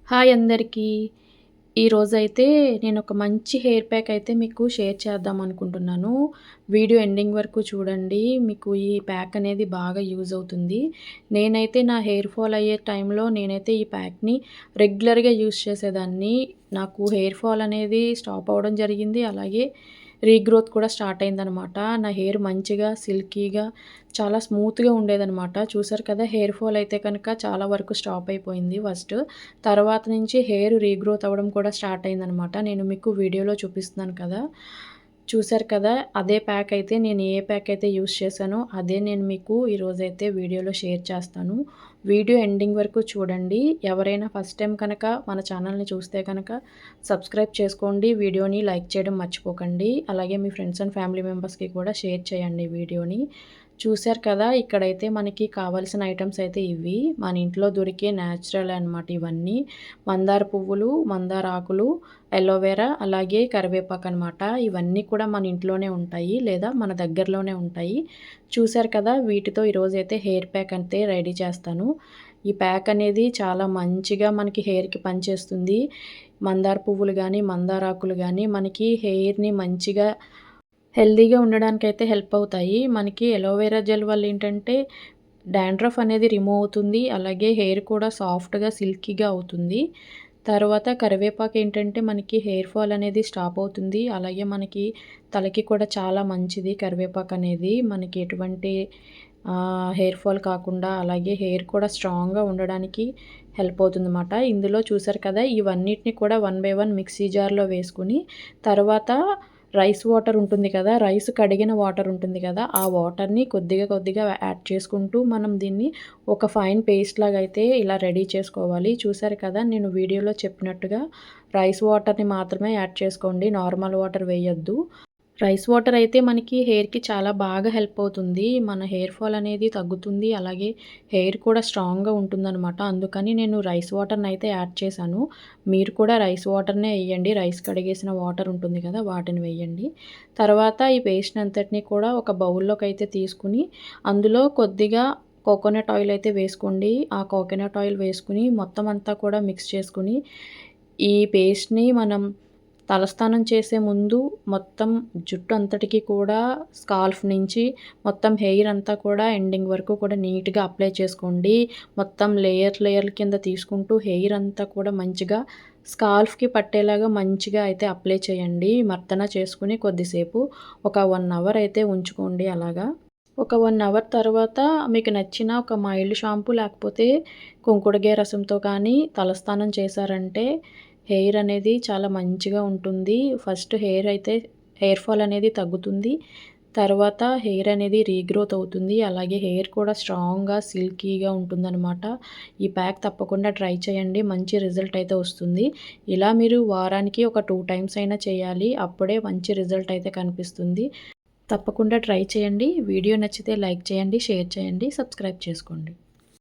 Hi అందరికీ. ఈరోజైతే నేనొక మంచి హెయిర్ ప్యాక్ అయితే మీకు షేర్ చేద్దాం అనుకుంటున్నాను. వీడియో ఎండింగ్ వరకు చూడండి. మీకు ఈ ప్యాక్ అనేది బాగా యూజ్ అవుతుంది. నేనైతే నా హెయిర్ ఫాల్ అయ్యే టైంలో నేనైతే ఈ ప్యాక్‌ని రెగ్యులర్‌గా యూజ్ చేసేదాన్ని. నాకు హెయిర్ ఫాల్ అనేది స్టాప్ అవ్వడం జరిగింది. అలాగే రీగ్రోత్ కూడా స్టార్ట్ అయిందనమాట. నా హెయిర్ మంచిగా సిల్కీగా చాలా స్మూత్‌గా ఉండేదనమాట. చూసారు కదా! హెయిర్ ఫాల్ అయితే కనుక చాలా వరకు స్టాప్ అయిపోయింది ఫస్ట్. తర్వాత నుంచి హెయిర్ రీగ్రోత్ అవ్వడం కూడా స్టార్ట్ అయిందనమాట. నేను మీకు వీడియోలో చూపిస్తున్నాను కదా! చూసారు కదా! అదే ప్యాక్ అయితే నేను ఏ ప్యాక్ అయితే యూజ్ చేశానో అదే నేను మీకు ఈరోజైతే వీడియోలో షేర్ చేస్తాను. వీడియో ఎండింగ్ వరకు చూడండి. ఎవరైనా ఫస్ట్ టైం కనుక మన ఛానల్‌ని చూస్తే కనుక సబ్స్క్రైబ్ చేసుకోండి. వీడియోని లైక్ చేయడం మర్చిపోకండి. అలాగే మీ ఫ్రెండ్స్ అండ్ ఫ్యామిలీ మెంబర్స్‌కి కూడా షేర్ చేయండి వీడియోని. చూసారు కదా! ఇక్కడైతే మనకి కావాల్సిన ఐటెమ్స్ అయితే ఇవి. మన ఇంట్లో దొరికే న్యాచురల్ అనమాట ఇవన్నీ. మందార పువ్వులు, మందార ఆకులు, అలోవెరా అలాగే కరివేపాకనమాట. ఇవన్నీ కూడా మన ఇంట్లోనే ఉంటాయి లేదా మన దగ్గరలోనే ఉంటాయి. చూసారు కదా! వీటితో ఈరోజైతే హెయిర్ ప్యాక్ అయితే రెడీ చేస్తాను. ఈ ప్యాక్ అనేది చాలా మంచిగా మనకి హెయిర్‌కి పనిచేస్తుంది. మందార పువ్వులు గానీ, మందార ఆకులు గానీ మనకి హెయిర్‌ని మంచిగా హెల్తీగా ఉండడానికైతే హెల్ప్ అవుతాయి. మనకి అలోవెరా జెల్ వల్ల ఏంటంటే డాండ్రఫ్ అనేది రిమూవ్ అవుతుంది. అలాగే హెయిర్ కూడా సాఫ్ట్‌గా, సిల్కీగా అవుతుంది. తర్వాత కరివేపాకు ఏంటంటే మనకి హెయిర్ ఫాల్ అనేది స్టాప్ అవుతుంది. అలాగే మనకి తలకి కూడా చాలా మంచిది కరివేపాకు అనేది. మనకి ఎటువంటి హెయిర్ ఫాల్ కాకుండా అలాగే హెయిర్ కూడా స్ట్రాంగ్‌గా ఉండడానికి హెల్ప్ అవుతుందన్నమాట. ఇందులో చూసారు కదా! ఇవన్నిటిని కూడా వన్ బై వన్ మిక్సీ జార్‌లో వేసుకొని తర్వాత రైస్ వాటర్ ఉంటుంది కదా! రైస్ కడిగిన వాటర్ ఉంటుంది కదా! ఆ వాటర్‌ని కొద్దిగా కొద్దిగా యాడ్ చేసుకుంటూ మనం దీన్ని ఒక ఫైన్ పేస్ట్ లాగా అయితే ఇలా రెడీ చేసుకోవాలి. చూసారు కదా! నేను వీడియోలో చెప్పినట్టుగా రైస్ వాటర్‌ని మాత్రమే యాడ్ చేసుకోండి. నార్మల్ వాటర్ వేయొద్దు. రైస్ వాటర్ అయితే మనకి హెయిర్‌కి చాలా బాగా హెల్ప్ అవుతుంది. మన హెయిర్ ఫాల్ అనేది తగ్గుతుంది. అలాగే హెయిర్ కూడా స్ట్రాంగ్‌గా ఉంటుందనమాట. అందుకని నేను రైస్ వాటర్‌ని అయితే యాడ్ చేశాను. మీరు కూడా రైస్ వాటర్‌నే ఎయ్యండి. రైస్ కడిగేసిన వాటర్ ఉంటుంది కదా! వాటిని వేయండి. తర్వాత ఈ పేస్ట్ అంతటిని కూడా ఒక బౌల్‌లోకి అయితే తీసుకొని అందులో కొద్దిగా కోకోనట్ ఆయిల్ అయితే వేసుకోండి. ఆ కోకోనట్ ఆయిల్ వేసుకొని మొత్తం అంతా కూడా మిక్స్ చేసుకొని ఈ పేస్ట్‌ని మనం తలస్నానం చేసే ముందు మొత్తం జుట్టు అంతటికి కూడా స్కాల్ఫ్ నుంచి మొత్తం హెయిర్ అంతా కూడా ఎండింగ్ వరకు కూడా నీట్‌గా అప్లై చేసుకోండి. మొత్తం లేయర్ల కింద తీసుకుంటూ హెయిర్ అంతా కూడా మంచిగా స్కాల్ఫ్‌కి పట్టేలాగా మంచిగా అయితే అప్లై చేయండి. మర్దన చేసుకొని కొద్దిసేపు ఒక 1 అవర్ అయితే ఉంచుకోండి అలాగా. ఒక 1 అవర్ తర్వాత మీకు నచ్చిన ఒక మైల్డ్ షాంపూ లేకపోతే కుంకుడుగాయ రసంతో కానీ తలస్నానం చేశారంటే హెయిర్ అనేది చాలా మంచిగా ఉంటుంది. ఫస్ట్ హెయిర్ ఫాల్ అనేది తగ్గుతుంది. తర్వాత హెయిర్ అనేది రీగ్రోత్ అవుతుంది. అలాగే హెయిర్ కూడా స్ట్రాంగ్‌గా, సిల్కీగా ఉంటుందనమాట. ఈ ప్యాక్ తప్పకుండా ట్రై చేయండి. మంచి రిజల్ట్ అయితే వస్తుంది. ఇలా మీరు వారానికి ఒక 2 టైమ్స్ అయినా చేయాలి. అప్పుడే మంచి రిజల్ట్ అయితే కనిపిస్తుంది. తప్పకుండా ట్రై చేయండి. వీడియో నచ్చితే లైక్ చేయండి, షేర్ చేయండి, సబ్స్క్రైబ్ చేసుకోండి.